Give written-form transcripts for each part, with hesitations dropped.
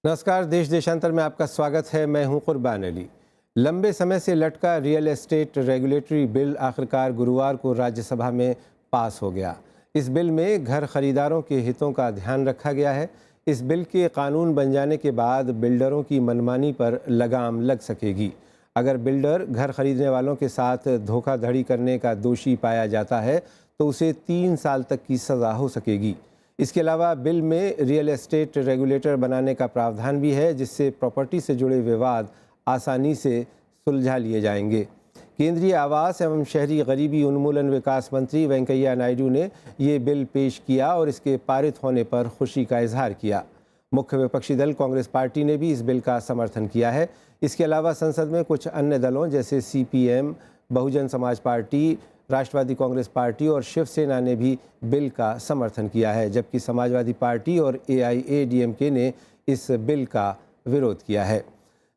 नमस्कार, देश देशांतर में आपका स्वागत है। मैं हूं कुर्बान अली। लंबे समय से लटका रियल एस्टेट रेगुलेटरी बिल आखिरकार गुरुवार को राज्यसभा में पास हो गया। इस बिल में घर खरीदारों के हितों का ध्यान रखा गया है। इस बिल के कानून बन जाने के बाद बिल्डरों की मनमानी पर लगाम लग सकेगी। अगर बिल्डर घर खरीदने वालों के साथ धोखाधड़ी करने का दोषी पाया जाता है तो उसे 3 साल तक की सज़ा हो सकेगी। इसके अलावा बिल में रियल एस्टेट रेगुलेटर बनाने का प्रावधान भी है, जिससे प्रॉपर्टी से जुड़े विवाद आसानी से सुलझा लिए जाएंगे। केंद्रीय आवास एवं शहरी गरीबी उन्मूलन विकास मंत्री वेंकैया नायडू ने ये बिल पेश किया और इसके पारित होने पर खुशी का इजहार किया। मुख्य विपक्षी दल कांग्रेस पार्टी ने भी इस बिल का समर्थन किया है। इसके अलावा संसद में कुछ अन्य दलों जैसे सीपीएम, बहुजन समाज पार्टी, राष्ट्रवादी कांग्रेस पार्टी और शिवसेना ने भी बिल का समर्थन किया है, जबकि समाजवादी पार्टी और एआईएडीएमके ने इस बिल का विरोध किया है।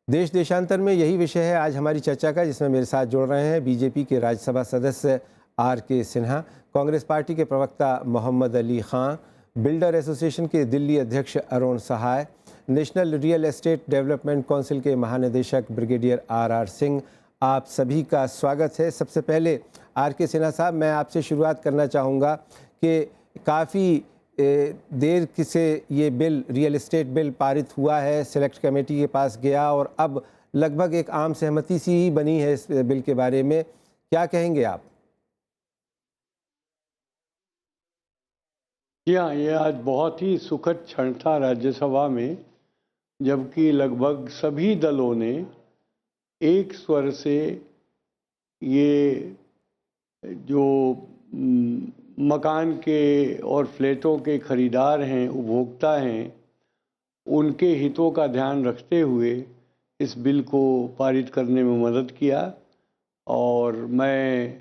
देश देशांतर में यही विषय है आज हमारी चर्चा का, जिसमें मेरे साथ जुड़ रहे हैं बीजेपी के राज्यसभा सदस्य आर.के. सिन्हा, कांग्रेस पार्टी के प्रवक्ता मोहम्मद अली खां, बिल्डर एसोसिएशन के दिल्ली अध्यक्ष Arun Sahay, national real estate development council के महानिदेशक ब्रिगेडियर आर सिंह। आप सभी का स्वागत है। सबसे पहले आर.के. सिन्हा साहब, मैं आपसे शुरुआत करना चाहूँगा कि काफ़ी देर से ये बिल, रियल एस्टेट बिल पारित हुआ है, सेलेक्ट कमेटी के पास गया और अब लगभग एक आम सहमति सी ही बनी है इस बिल के बारे में। क्या कहेंगे आप? जी हाँ, ये आज बहुत ही सुखद क्षण था राज्यसभा में, जबकि लगभग सभी दलों ने एक स्वर से ये जो मकान के और फ्लैटों के खरीदार हैं, उपभोक्ता हैं, उनके हितों का ध्यान रखते हुए इस बिल को पारित करने में मदद किया। और मैं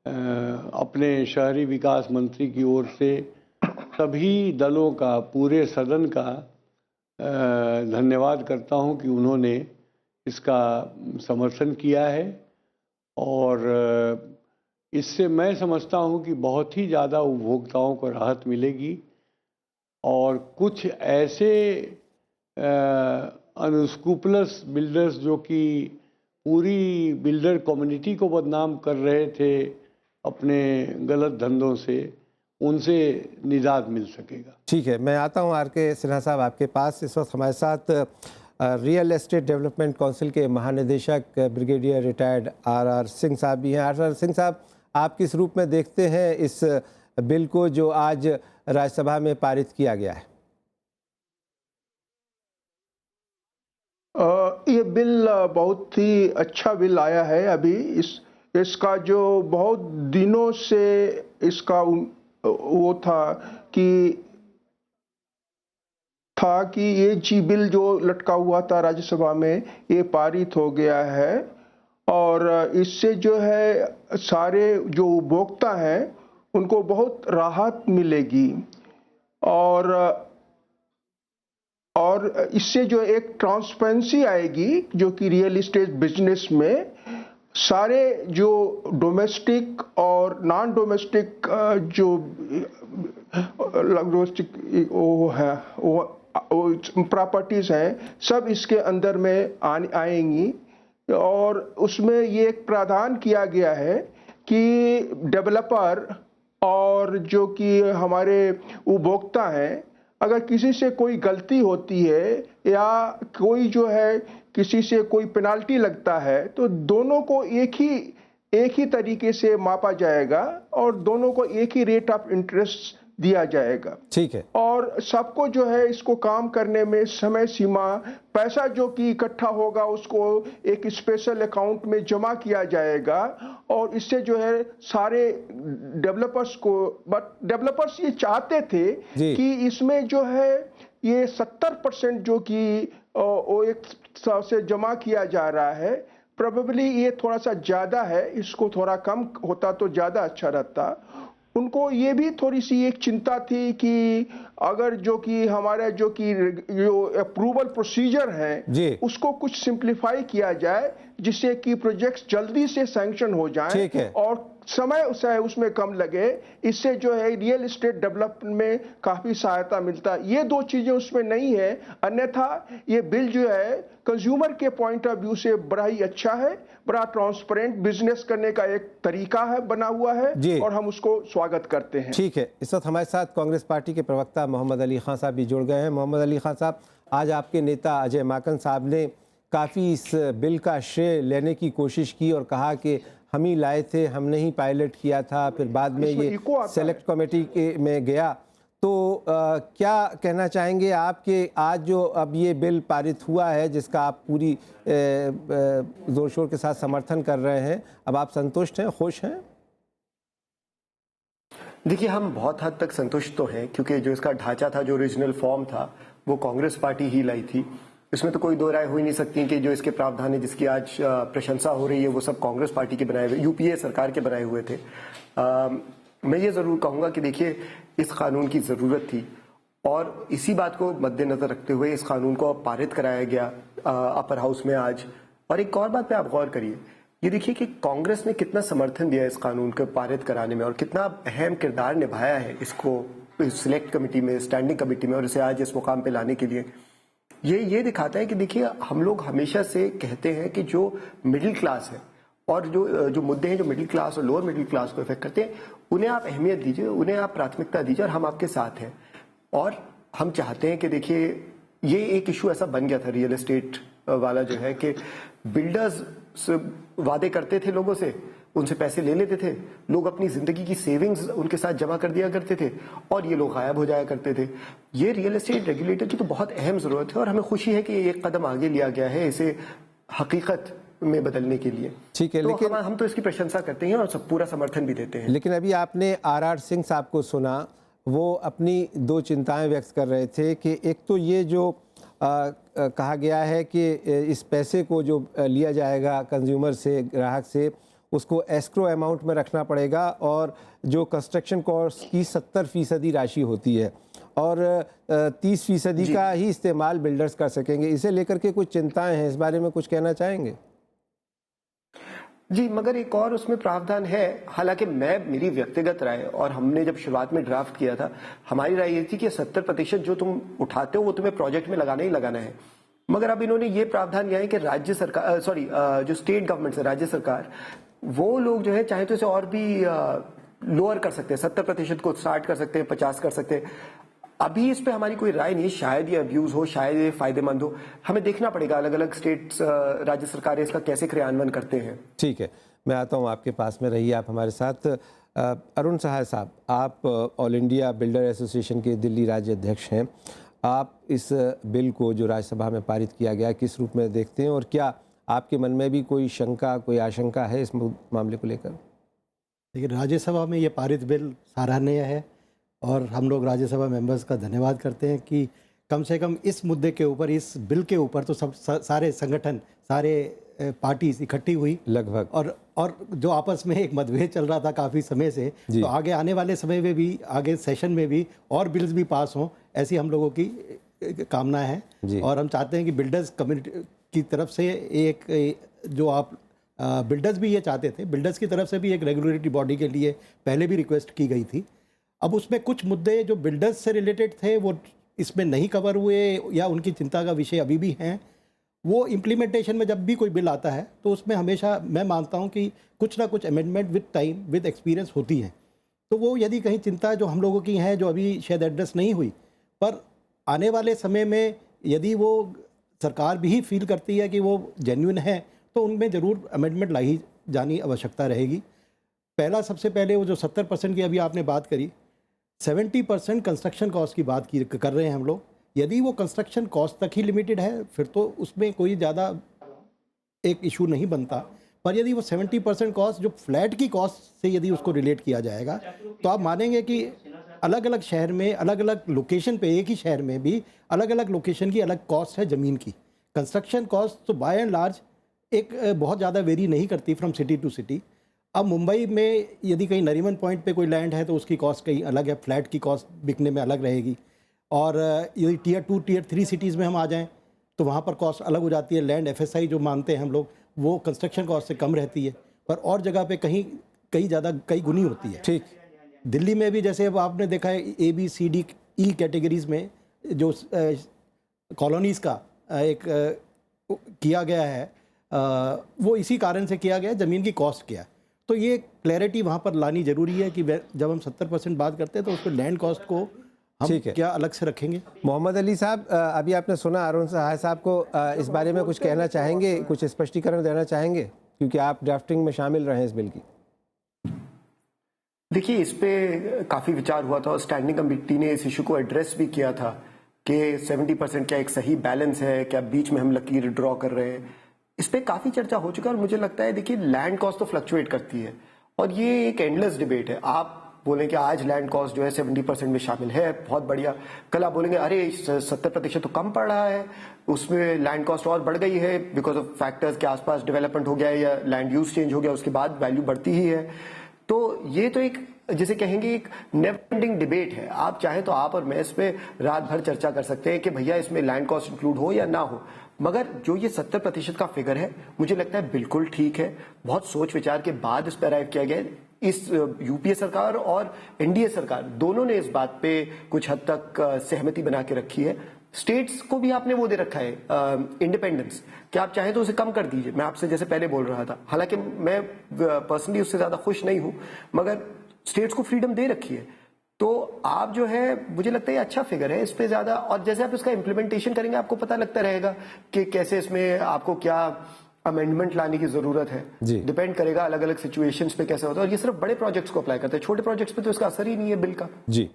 अपने शहरी विकास मंत्री की ओर से सभी दलों का, पूरे सदन का धन्यवाद करता हूं कि उन्होंने इसका समर्थन किया है। और इससे मैं समझता हूं कि बहुत ही ज़्यादा उपभोक्ताओं को राहत मिलेगी और कुछ ऐसे अनस्क्रूपुलस बिल्डर्स जो कि पूरी बिल्डर कम्युनिटी को बदनाम कर रहे थे अपने गलत धंधों से, उनसे निजात मिल सकेगा। ठीक है, मैं आता हूं आर.के. सिन्हा साहब आपके पास। इस वक्त हमारे साथ रियल एस्टेट डेवलपमेंट काउंसिल के महानिदेशक ब्रिगेडियर रिटायर्ड आर सिंह साहब भी हैं। आर सिंह साहब, आप किस रूप में देखते हैं इस बिल को जो आज राज्यसभा में पारित किया गया है? ये बिल बहुत ही अच्छा बिल आया है। अभी इसका जो बहुत दिनों से इसका वो था कि ये जी बिल जो लटका हुआ था राज्यसभा में, ये पारित हो गया है और इससे जो है सारे जो उपभोक्ता हैं उनको बहुत राहत मिलेगी और इससे जो एक ट्रांसपेरेंसी आएगी जो कि रियल एस्टेट बिजनेस में सारे जो डोमेस्टिक और नॉन डोमेस्टिक जो प्रॉपर्टीज हैं, सब इसके अंदर में आएंगी। और उसमें ये एक प्रावधान किया गया है कि डेवलपर और जो कि हमारे उपभोक्ता हैं, अगर किसी से कोई गलती होती है या कोई जो है किसी से कोई पेनाल्टी लगता है तो दोनों को एक ही तरीके से मापा जाएगा और दोनों को एक ही रेट ऑफ इंटरेस्ट दिया जाएगा। ठीक है। और सबको जो है इसको काम करने में समय सीमा, पैसा जो कि इकट्ठा होगा उसको एक स्पेशल अकाउंट में जमा किया जाएगा और इससे जो है सारे डेवलपर्स को, बट डेवलपर्स ये चाहते थे कि इसमें जो है ये 70% जो कि वो एक से जमा किया जा रहा है, प्रोबेबली ये थोड़ा सा ज़्यादा है, इसको थोड़ा कम होता तो ज़्यादा अच्छा रहता। उनको ये भी थोड़ी सी एक चिंता थी कि अगर जो कि हमारा जो अप्रूवल प्रोसीजर है उसको कुछ सिंप्लीफाई किया जाए जिससे कि प्रोजेक्ट्स जल्दी से सैंक्शन हो जाएं और समय उसमें कम लगे, इससे जो है रियल एस्टेट डेवलपमेंट में काफ़ी सहायता मिलता है। ये दो चीज़ें उसमें नहीं है, अन्यथा ये बिल जो है कंज्यूमर के पॉइंट ऑफ व्यू से बड़ा ही अच्छा है, बड़ा ट्रांसपेरेंट बिजनेस करने का एक तरीका है बना हुआ है और हम उसको स्वागत करते हैं। ठीक है, इस वक्त हमारे साथ कांग्रेस पार्टी के प्रवक्ता मोहम्मद अली खान साहब भी जुड़ गए हैं। मोहम्मद अली खान साहब, आज आपके नेता अजय माकन साहब ने काफ़ी इस बिल का श्रेय लेने की कोशिश की और कहा कि हम ही लाए थे, हमने ही पायलट किया था, फिर बाद में ये सेलेक्ट कमेटी में गया। तो क्या कहना चाहेंगे आप कि आज जो अब ये बिल पारित हुआ है, जिसका आप पूरी ज़ोर शोर के साथ समर्थन कर रहे हैं, अब आप संतुष्ट हैं, खुश हैं? देखिए, हम बहुत हद तक संतुष्ट तो हैं, क्योंकि जो इसका ढांचा था, जो ओरिजिनल फॉर्म था, वो कांग्रेस पार्टी ही लाई थी। इसमें तो कोई दो राय हो ही नहीं सकती कि जो इसके प्रावधान है, जिसकी आज प्रशंसा हो रही है, वो सब कांग्रेस पार्टी के बनाए हुए, यूपीए सरकार के बनाए हुए थे। मैं ये जरूर कहूंगा कि देखिए, इस कानून की जरूरत थी और इसी बात को मद्देनजर रखते हुए इस कानून को पारित कराया गया अपर हाउस में आज। और एक और बात पे आप गौर करिए, ये देखिए कि कांग्रेस ने कितना समर्थन दिया इस कानून को पारित कराने में और कितना अहम किरदार निभाया है इसको सिलेक्ट कमेटी में, स्टैंडिंग कमेटी में, और इसे आज इस मुकाम पे लाने के लिए। ये दिखाता है कि देखिए, हम लोग हमेशा से कहते हैं कि जो मिडिल क्लास है और जो मुद्दे हैं जो मिडिल क्लास और लोअर मिडिल क्लास को इफेक्ट करते हैं, उन्हें आप अहमियत दीजिए, उन्हें आप प्राथमिकता दीजिए और हम आपके साथ हैं। और हम चाहते हैं कि देखिए, ये एक इशू ऐसा बन गया था रियल एस्टेट वाला, जो है कि बिल्डर्स वादे करते थे लोगों से, उनसे पैसे ले लेते थे, लोग अपनी जिंदगी की सेविंग्स उनके साथ जमा कर दिया करते थे और ये लोग गायब हो जाया करते थे। ये रियल एस्टेट रेगुलेटर की तो बहुत अहम जरूरत है और हमें खुशी है कि एक कदम आगे लिया गया है इसे हकीकत में बदलने के लिए। ठीक है, तो लेकिन हम तो इसकी प्रशंसा करते हैं और सब पूरा समर्थन भी देते हैं। लेकिन अभी आपने आर सिंह साहब को सुना, वो अपनी दो चिंताएं व्यक्त कर रहे थे कि एक तो ये जो कहा गया है कि इस पैसे को जो लिया जाएगा कंज्यूमर से, ग्राहक से, उसको एस्क्रो अमाउंट में रखना पड़ेगा और जो कंस्ट्रक्शन कॉस्ट की 70% राशि होती है और 30% का ही इस्तेमाल बिल्डर्स कर सकेंगे। इसे लेकर के कुछ चिंताएं हैं, इस बारे में कुछ कहना चाहेंगे? जी, मगर एक और उसमें प्रावधान है। हालांकि मेरी व्यक्तिगत राय, और हमने जब शुरुआत में ड्राफ्ट किया था, हमारी राय ये थी कि 70% जो तुम उठाते हो वो तुम्हें प्रोजेक्ट में लगाना ही लगाना है। मगर अब इन्होंने ये प्रावधान किया है कि राज्य सरकार, जो स्टेट गवर्नमेंट है, राज्य सरकार, वो लोग जो है चाहे तो इसे और भी लोअर कर सकते हैं, 70% को 60 कर सकते हैं, 50 कर सकते हैं। अभी इस पे हमारी कोई राय नहीं है, शायद ये अब्यूज हो, शायद ये फायदेमंद हो, हमें देखना पड़ेगा अलग अलग स्टेट्स, राज्य सरकारें इसका कैसे क्रियान्वयन करते हैं। ठीक है, मैं आता हूँ आपके पास में, रहिए आप हमारे साथ। अरुण सहाय साहब, आप ऑल इंडिया बिल्डर एसोसिएशन के दिल्ली राज्य अध्यक्ष हैं। आप इस बिल को जो राज्यसभा में पारित किया गया, किस रूप में देखते हैं और क्या आपके मन में भी कोई शंका, कोई आशंका है इस मामले को लेकर? देखिए, राज्यसभा में ये पारित बिल सराहनीय है और हम लोग राज्यसभा मेंबर्स का धन्यवाद करते हैं कि कम से कम इस मुद्दे के ऊपर, इस बिल के ऊपर तो सारे संगठन, सारे पार्टीज इकट्ठी हुई लगभग, और जो आपस में एक मतभेद चल रहा था काफ़ी समय से, तो आगे आने वाले समय में भी, आगे सेशन में भी और बिल्स भी पास हों, ऐसी हम लोगों की कामना है। और हम चाहते हैं कि बिल्डर्स कम्युनिटी की तरफ से एक, जो आप बिल्डर्स भी ये चाहते थे, बिल्डर्स की तरफ से भी एक रेगुलेटरी बॉडी के लिए पहले भी रिक्वेस्ट की गई थी। अब उसमें कुछ मुद्दे जो बिल्डर्स से रिलेटेड थे वो इसमें नहीं कवर हुए या उनकी चिंता का विषय अभी भी हैं। वो इम्प्लीमेंटेशन में जब भी कोई बिल आता है तो उसमें हमेशा मैं मानता हूँ कि कुछ ना कुछ amendment with time, with experience होती है। तो वो यदि कहीं चिंता जो हम लोगों की है, जो अभी शायद एड्रेस नहीं हुई, पर आने वाले समय में यदि वो सरकार भी फील करती है कि वो जेन्युइन है, तो उनमें ज़रूर अमेंडमेंट लाई जानी आवश्यकता रहेगी। पहला, सबसे पहले वो जो 70% की अभी आपने बात करी, 70% कंस्ट्रक्शन कॉस्ट की बात कर रहे हैं हम लोग। यदि वो कंस्ट्रक्शन कॉस्ट तक ही लिमिटेड है फिर तो उसमें कोई ज़्यादा एक इशू नहीं बनता, पर यदि वो 70% कॉस्ट जो फ्लैट की कॉस्ट से यदि उसको रिलेट किया जाएगा, तो आप मानेंगे कि अलग अलग शहर में, अलग अलग लोकेशन पे, एक ही शहर में भी अलग अलग लोकेशन की अलग कॉस्ट है ज़मीन की। कंस्ट्रक्शन कॉस्ट तो बाय एंड लार्ज एक बहुत ज़्यादा वेरी नहीं करती फ्रॉम सिटी टू सिटी। अब मुंबई में यदि कहीं नरीमन पॉइंट पे कोई लैंड है तो उसकी कॉस्ट कहीं अलग है, फ्लैट की कॉस्ट बिकने में अलग रहेगी। और यदि टियर 2, टियर 3 सिटीज़ में हम आ जाएं तो वहाँ पर कॉस्ट अलग हो जाती है। लैंड FSI जो मानते हैं हम लोग, वो कंस्ट्रक्शन कॉस्ट से कम रहती है, पर और जगह पे कहीं कई गुनी होती है। ठीक। दिल्ली में भी जैसे अब आपने देखा है ABCDE कैटेगरीज में जो कॉलोनीज़ का एक किया गया है, वो इसी कारण से किया गया है, ज़मीन की कॉस्ट क्या है। तो ये क्लैरिटी वहाँ पर लानी ज़रूरी है कि जब हम 70% बात करते हैं तो उस पर लैंड कॉस्ट को हम क्या अलग से रखेंगे। मोहम्मद अली साहब, अभी आपने सुना अरुण सहाय साहब को, इस बारे में कुछ कहना चाहेंगे, कुछ स्पष्टीकरण देना चाहेंगे, क्योंकि आप ड्राफ्टिंग में शामिल रहे हैं इस बिल की। देखिए, इस पे काफी विचार हुआ था और स्टैंडिंग कमेटी ने इस इशू को एड्रेस भी किया था कि 70% क्या एक सही बैलेंस है, क्या बीच में हम लकीर ड्रॉ कर रहे हैं। इस पे काफी चर्चा हो चुका है और मुझे लगता है, देखिए, लैंड कॉस्ट तो फ्लक्चुएट करती है और ये एक एंडलेस डिबेट है। आप बोलें कि आज लैंड कॉस्ट जो है 70% में शामिल है, बहुत बढ़िया। कल आप बोलेंगे अरे 70% तो कम पड़ रहा है, उसमें लैंड कॉस्ट और बढ़ गई है बिकॉज ऑफ फैक्टर्स के आसपास डेवलपमेंट हो गया है या लैंड यूज चेंज हो गया, उसके बाद वैल्यू बढ़ती ही है। तो ये तो एक, जिसे कहेंगे, एक नेवर एंडिंग डिबेट है। आप चाहें तो आप और मैं इस पे रात भर चर्चा कर सकते हैं कि भैया इसमें लैंड कॉस्ट इंक्लूड हो या ना हो, मगर जो ये 70% का फिगर है, मुझे लगता है बिल्कुल ठीक है। बहुत सोच विचार के बाद इस पर अराइव किया गया। इस यूपीए सरकार और एनडीए सरकार दोनों ने इस बात पे कुछ हद तक सहमति बना के रखी है। स्टेट्स को भी आपने वो दे रखा है इंडिपेंडेंस, कि आप चाहें तो उसे कम कर दीजिए। मैं आपसे जैसे पहले बोल रहा था, हालांकि मैं पर्सनली उससे ज्यादा खुश नहीं हूं, मगर स्टेट्स को फ्रीडम दे रखी है। तो आप जो है, मुझे लगता है ये अच्छा फिगर है। इस पे ज्यादा, और जैसे आप इसका इम्प्लीमेंटेशन करेंगे आपको पता लगता रहेगा कि कैसे इसमें आपको क्या अमेंडमेंट लाने की जरूरत है। डिपेंड करेगा अलग अलग सिचुएशंस पे कैसे होता है। और ये सिर्फ बड़े प्रोजेक्ट्स को अप्लाई करते हैं, छोटे प्रोजेक्ट्स पे तो इसका असर ही नहीं है बिल का। जी।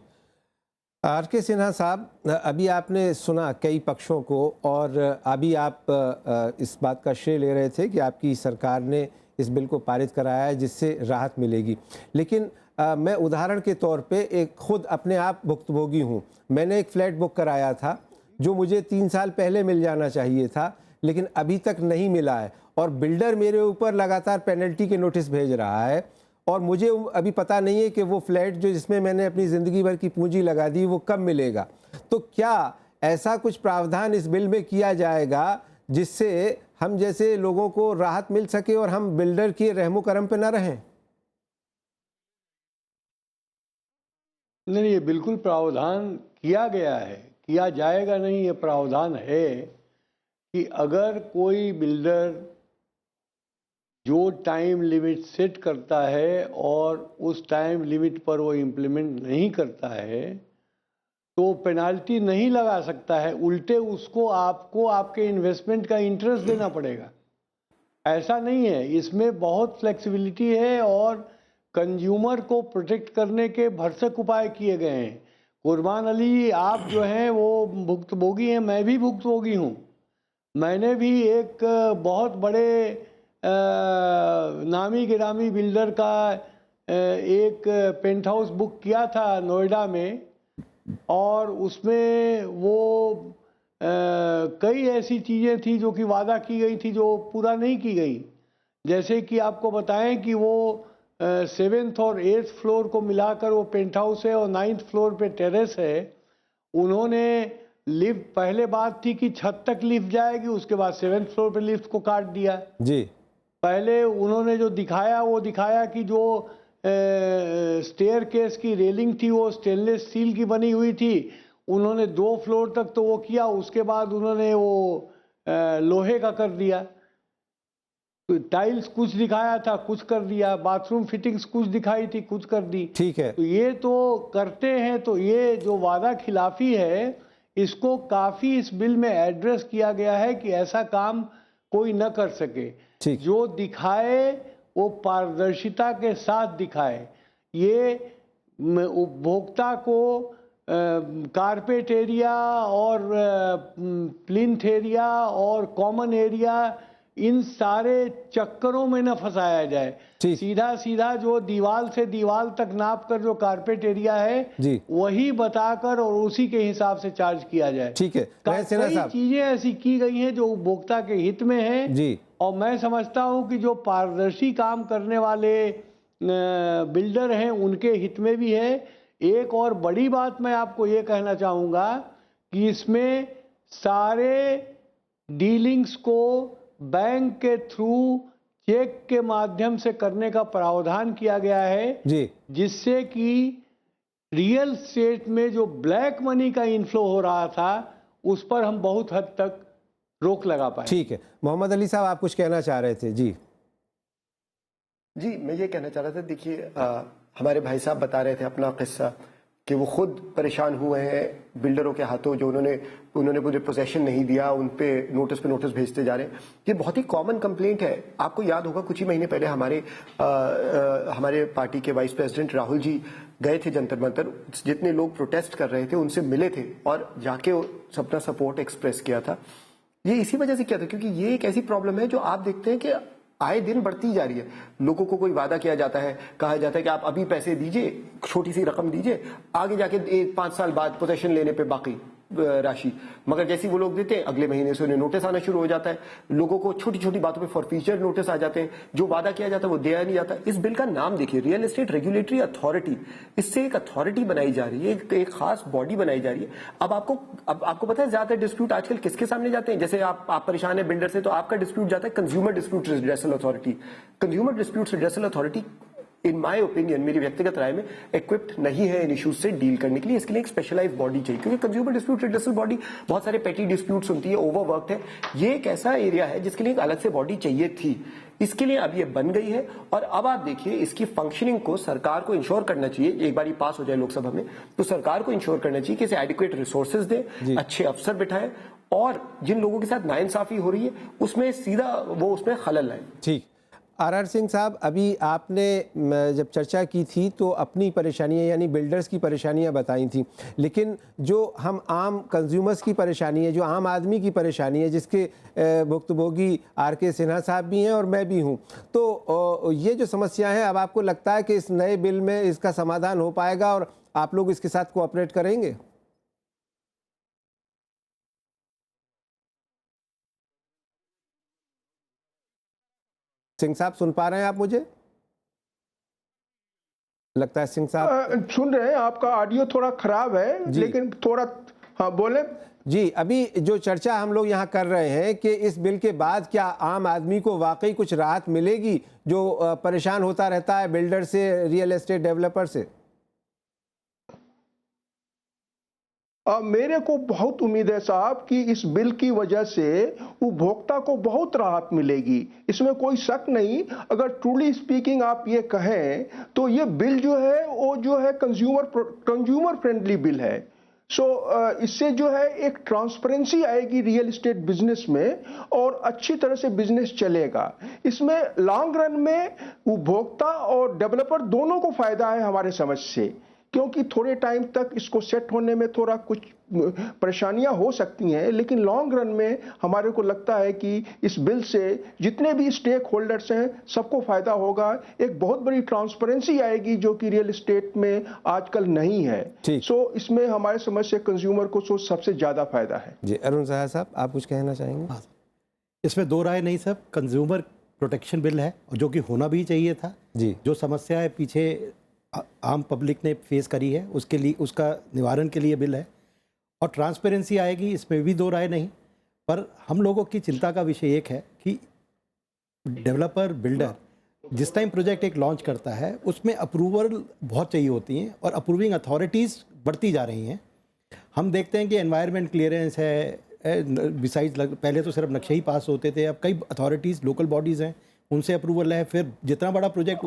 आर.के. सिन्हा साहब, अभी आपने सुना कई पक्षों को, और अभी आप इस बात का श्रेय ले रहे थे कि आपकी सरकार ने इस बिल को पारित कराया है जिससे राहत मिलेगी, लेकिन मैं उदाहरण के तौर पे एक खुद अपने आप भुक्तभोगी हूँ। मैंने एक फ्लैट बुक कराया था जो मुझे 3 साल पहले मिल जाना चाहिए था, लेकिन अभी तक नहीं मिला है, और बिल्डर मेरे ऊपर लगातार पेनल्टी के नोटिस भेज रहा है, और मुझे अभी पता नहीं है कि वो फ्लैट जो जिसमें मैंने अपनी ज़िंदगी भर की पूंजी लगा दी वो कब मिलेगा। तो क्या ऐसा कुछ प्रावधान इस बिल में किया जाएगा जिससे हम जैसे लोगों को राहत मिल सके और हम बिल्डर के रहमो करम पे ना रहें? नहीं, ये बिल्कुल प्रावधान किया गया है, किया जाएगा नहीं, ये प्रावधान है कि अगर कोई बिल्डर जो टाइम लिमिट सेट करता है और उस टाइम लिमिट पर वो इम्प्लीमेंट नहीं करता है तो पेनाल्टी नहीं लगा सकता है, उल्टे उसको आपको आपके इन्वेस्टमेंट का इंटरेस्ट देना पड़ेगा। ऐसा नहीं है, इसमें बहुत फ्लेक्सिबिलिटी है और कंज्यूमर को प्रोटेक्ट करने के भरसक उपाय किए गए हैं। कुर्बान अली, आप जो हैं वो भुक्तभोगी हैं, मैं भी भुक्तभोगी हूँ। मैंने भी एक बहुत बड़े नामी गिरामी बिल्डर का एक पेंट हाउस बुक किया था नोएडा में, और उसमें वो कई ऐसी चीज़ें थी जो कि वादा की गई थी जो पूरा नहीं की गई। जैसे कि आपको बताएं कि वो 7th और 8th फ्लोर को मिलाकर वो पेंट हाउस है और 9th फ्लोर पे टेरेस है। उन्होंने लिफ्ट, पहले बात थी कि छत तक लिफ्ट जाएगी, उसके बाद 7th फ्लोर पे लिफ्ट को काट दिया जी। पहले उन्होंने जो दिखाया वो दिखाया कि जो स्टेयर केस की रेलिंग थी वो स्टेनलेस स्टील की बनी हुई थी। उन्होंने 2 फ्लोर तक तो वो किया, उसके बाद उन्होंने वो लोहे का कर दिया। टाइल्स कुछ दिखाया था, कुछ कर दिया। बाथरूम फिटिंग्स कुछ दिखाई थी, कुछ कर दी। ठीक है। तो ये तो करते हैं। तो ये जो वादा खिलाफी है, इसको काफी इस बिल में एड्रेस किया गया है कि ऐसा काम कोई न कर सके। जो दिखाए वो पारदर्शिता के साथ दिखाए। ये उपभोक्ता को कारपेट एरिया और प्लिंथ एरिया और कॉमन एरिया, इन सारे चक्करों में न फंसाया जाए। सीधा सीधा जो दीवार से दीवार तक नाप कर जो कारपेट एरिया है वही बताकर और उसी के हिसाब से चार्ज किया जाए। ठीक है। कई चीजें ऐसी की गई हैं जो उपभोक्ता के हित में है जी। और मैं समझता हूं कि जो पारदर्शी काम करने वाले बिल्डर हैं उनके हित में भी है। एक और बड़ी बात मैं आपको ये कहना चाहूंगा कि इसमें सारे डीलिंग्स को बैंक के थ्रू चेक के माध्यम से करने का प्रावधान किया गया है, जी जिससे कि रियल स्टेट में जो ब्लैक मनी का इनफ्लो हो रहा था उस पर हम बहुत हद तक रोक लगा पाए। ठीक है, मोहम्मद अली साहब आप कुछ कहना चाह रहे थे? जी जी, मैं ये कहना चाह रहा था, देखिए हमारे भाई साहब बता रहे थे अपना किस्सा कि वो खुद परेशान हुए हैं बिल्डरों के हाथों, जो उन्होंने मुझे पोजेशन नहीं दिया, उन पे नोटिस भेजते जा रहे हैं। ये बहुत ही कॉमन कंप्लेंट है। आपको याद होगा कुछ ही महीने पहले हमारे पार्टी के वाइस प्रेसिडेंट राहुल जी गए थे जंतर मंतर, जितने लोग प्रोटेस्ट कर रहे थे उनसे मिले थे और जाके अपना सपोर्ट एक्सप्रेस किया था। ये इसी वजह से किया था क्योंकि ये एक ऐसी प्रॉब्लम है जो आप देखते हैं कि आए दिन बढ़ती जा रही है। लोगों को कोई वादा किया जाता है, कहा जाता है कि आप अभी पैसे दीजिए, छोटी सी रकम दीजिए, आगे जाके 5 साल बाद पोजेशन लेने पे बाकी राशि, मगर जैसे वो लोग देते हैं अगले महीने से उन्हें नोटिस आना शुरू हो जाता है। लोगों को छोटी छोटी बातों पे फॉरफीचर नोटिस आ जाते हैं, जो वादा किया जाता है वो दिया नहीं जाता। इस बिल का नाम देखिए, रियल एस्टेट रेगुलेटरी अथॉरिटी, इससे एक अथॉरिटी बनाई जा रही है, एक खास बॉडी बनाई जा रही है। अब आपको पता है ज्यादातर डिस्प्यूट आजकल किसके सामने जाते हैं? जैसे आप परेशान है बिल्डर से, तो आपका डिस्प्यूट जाता है consumer dispute redressal authority. Consumer dispute redressal authority in my opinion, मेरी व्यक्तिगत राय में, इक्विप्ड नहीं है इन इश्यूज से डील करने के लिए। इसके लिए एक स्पेशलाइज्ड बॉडी चाहिए, क्योंकि कंज्यूमर डिस्प्यूट रिड्रेसल बॉडी बहुत सारे पेटी डिस्प्यूट्स होती है, ओवरवर्क्ड है। ये एक ऐसा एरिया है जिसके लिए एक अलग से बॉडी चाहिए थी, इसके लिए अब ये बन गई है। और अब आप देखिए इसकी फंक्शनिंग को सरकार को इंश्योर करना चाहिए। एक बार ये पास हो जाए लोकसभा में तो सरकार को इंश्योर करना चाहिए कि इसे एडिक्वेट रिसोर्सेज दे, अच्छे अफसर बिठाए और जिन लोगों के साथ नाइंसाफी हो रही है उसमें सीधा वो उसमें खलल लाए। ठीक। आर सिंह साहब, अभी आपने जब चर्चा की थी तो अपनी परेशानियां यानी बिल्डर्स की परेशानियां बताई थी, लेकिन जो हम आम कंज्यूमर्स की परेशानी है, जो आम आदमी की परेशानी है, जिसके भुक्तभोगी आर.के. सिन्हा साहब भी हैं और मैं भी हूं, तो ये जो समस्या है, अब आपको लगता है कि इस नए बिल में इसका समाधान हो पाएगा और आप लोग इसके साथ कोऑपरेट करेंगे? सिंह साहब सुन पा रहे हैं आप मुझे? लगता है सिंह साहब सुन रहे हैं, आपका ऑडियो थोड़ा खराब है लेकिन थोड़ा, हाँ बोले जी। अभी जो चर्चा हम लोग यहाँ कर रहे हैं कि इस बिल के बाद क्या आम आदमी को वाकई कुछ राहत मिलेगी, जो परेशान होता रहता है बिल्डर से, रियल एस्टेट डेवलपर से? मेरे को बहुत उम्मीद है साहब कि इस बिल की वजह से उपभोक्ता को बहुत राहत मिलेगी, इसमें कोई शक नहीं। अगर ट्रूली स्पीकिंग आप ये कहें तो ये बिल जो है वो जो है कंज्यूमर फ्रेंडली बिल है। इससे जो है एक ट्रांसपेरेंसी आएगी रियल एस्टेट बिजनेस में और अच्छी तरह से बिजनेस चलेगा। इसमें लॉन्ग रन में उपभोक्ता और डेवलपर दोनों को फायदा है हमारे समझ से, क्योंकि थोड़े टाइम तक इसको सेट होने में थोड़ा कुछ परेशानियां हो सकती हैं, लेकिन लॉन्ग रन में हमारे को लगता है कि इस बिल से जितने भी स्टेक होल्डर्स हैं सबको फायदा होगा। एक बहुत बड़ी ट्रांसपेरेंसी आएगी जो कि रियल एस्टेट में आजकल नहीं है। इसमें हमारे समझ से कंज्यूमर को सबसे ज्यादा फायदा है। जी अरुण साहा साहब, आप कुछ कहना चाहेंगे? हाँ, इसमें दो राय नहीं सब, कंज्यूमर प्रोटेक्शन बिल है जो कि होना भी चाहिए था जी। जो समस्या है पीछे आम पब्लिक ने फेस करी है उसके लिए, उसका निवारण के लिए बिल है और ट्रांसपेरेंसी आएगी, इसमें भी दो राय नहीं। पर हम लोगों की चिंता का विषय एक है कि डेवलपर बिल्डर जिस टाइम प्रोजेक्ट एक लॉन्च करता है उसमें अप्रूवल बहुत चाहिए होती हैं और अप्रूविंग अथॉरिटीज़ बढ़ती जा रही हैं। हम देखते हैं कि एनवायरनमेंट क्लियरेंस है, बिसाइड्स पहले तो सिर्फ नक्शे ही पास होते थे, अब कई अथॉरिटीज़ लोकल बॉडीज़ हैं उनसे अप्रूवल है, फिर जितना बड़ा प्रोजेक्ट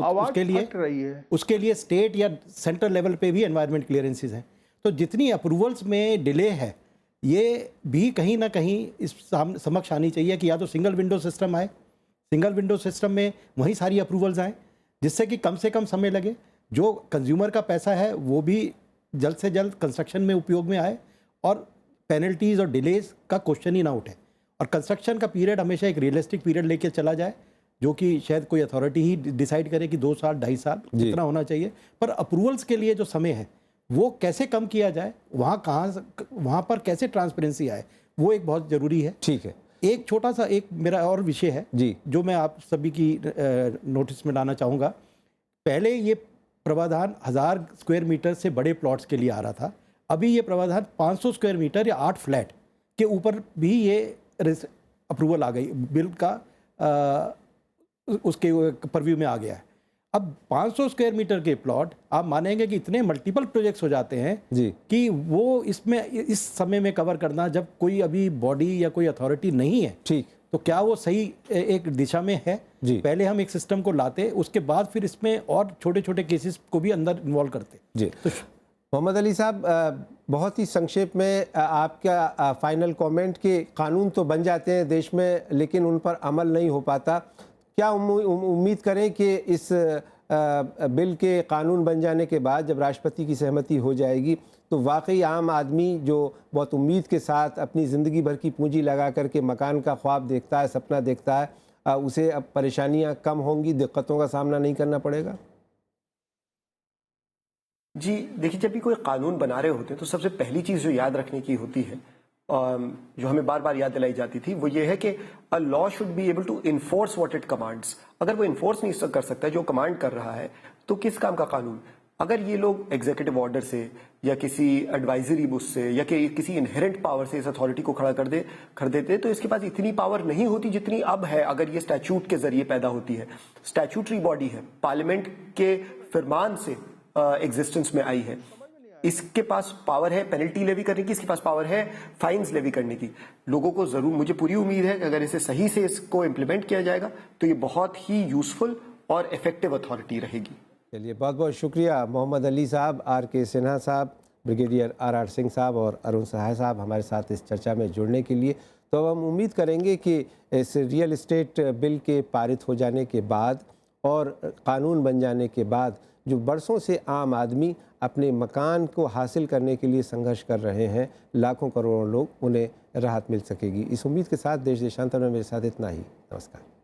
उसके लिए स्टेट या सेंट्रल लेवल पे भी एनवायरनमेंट क्लियरेंसेस हैं। तो जितनी अप्रूवल्स में डिले है ये भी कहीं ना कहीं इस समक्ष आनी चाहिए कि या तो सिंगल विंडो सिस्टम आए, सिंगल विंडो सिस्टम में वहीं सारी अप्रूवल्स आएँ जिससे कि कम से कम समय लगे, जो कंज्यूमर का पैसा है वो भी जल्द से जल्द कंस्ट्रक्शन में उपयोग में आए और पेनल्टीज़ और डिलेज का क्वेश्चन ही ना उठे और कंस्ट्रक्शन का पीरियड हमेशा एक रियलिस्टिक पीरियड लेके चला जाए, जो कि शायद कोई अथॉरिटी ही डिसाइड करे कि 2 साल 2.5 साल जितना होना चाहिए। पर अप्रूवल्स के लिए जो समय है वो कैसे कम किया जाए, वहाँ पर कैसे ट्रांसपेरेंसी आए, वो एक बहुत ज़रूरी है। ठीक है, एक छोटा सा एक मेरा और विषय है जी जो मैं आप सभी की नोटिस में लाना चाहूँगा। पहले ये प्रावधान 1000 स्क्वायर मीटर से बड़े प्लॉट्स के लिए आ रहा था, अभी ये प्रावधान 500 स्क्वायर मीटर या 8 फ्लैट के ऊपर भी ये अप्रूवल आ गई, बिल का उसके परव्यू में आ गया है। अब 500 स्क्वायर मीटर के प्लॉट आप मानेंगे कि इतने मल्टीपल प्रोजेक्ट्स हो जाते हैं जी कि वो इसमें इस समय में कवर करना, जब कोई अभी बॉडी या कोई अथॉरिटी नहीं है, ठीक, तो क्या वो सही एक दिशा में है? जी पहले हम एक सिस्टम को लाते, उसके बाद फिर इसमें और छोटे छोटे केसेस को भी अंदर इन्वॉल्व करते। जी तो मोहम्मद अली साहब, बहुत ही संक्षेप में आपका फाइनल कमेंट कि कानून तो बन जाते हैं देश में लेकिन उन पर अमल नहीं हो पाता। क्या उम्मीद करें कि इस बिल के कानून बन जाने के बाद जब राष्ट्रपति की सहमति हो जाएगी तो वाकई आम आदमी जो बहुत उम्मीद के साथ अपनी ज़िंदगी भर की पूंजी लगा करके मकान का ख्वाब देखता है, सपना देखता है, उसे अब परेशानियां कम होंगी, दिक्कतों का सामना नहीं करना पड़ेगा? जी देखिए, जब भी कोई कानून बना रहे होते हैं तो सबसे पहली चीज जो याद रखने की होती है, जो हमें बार बार याद दिलाई जाती थी, वो ये है कि a law should be able to enforce what it commands. अगर वो इन्फोर्स नहीं कर सकता जो कमांड कर रहा है तो किस काम का कानून? अगर ये लोग एग्जीक्यूटिव ऑर्डर से या किसी एडवाइजरी बुक से या किसी इनहेरेंट पावर से इस अथॉरिटी को खड़ा कर देते तो इसके पास इतनी पावर नहीं होती जितनी अब है, अगर ये स्टैच्यूट के जरिए पैदा होती है। स्टैच्यूटरी बॉडी है, पार्लियामेंट के फरमान से एग्जिस्टेंस में आई है। इसके पास पावर है पेनल्टी लेवी करने की, इसके पास पावर है फाइन्स लेवी करने की। लोगों को जरूर, मुझे पूरी उम्मीद है कि अगर इसे सही से इसको इम्प्लीमेंट किया जाएगा तो ये बहुत ही यूजफुल और इफेक्टिव अथॉरिटी रहेगी। चलिए, बहुत बहुत शुक्रिया मोहम्मद अली साहब, RK सिन्हा साहब, ब्रिगेडियर RR सिंह साहब और अरुण सहाय साहब हमारे साथ इस चर्चा में जुड़ने के लिए। तो अब हम उम्मीद करेंगे कि इस रियल एस्टेट बिल के पारित हो जाने के बाद और कानून बन जाने के बाद जो बरसों से आम आदमी अपने मकान को हासिल करने के लिए संघर्ष कर रहे हैं, लाखों करोड़ों लोग, उन्हें राहत मिल सकेगी। इस उम्मीद के साथ देश देशांतर में मेरे साथ इतना ही। नमस्कार।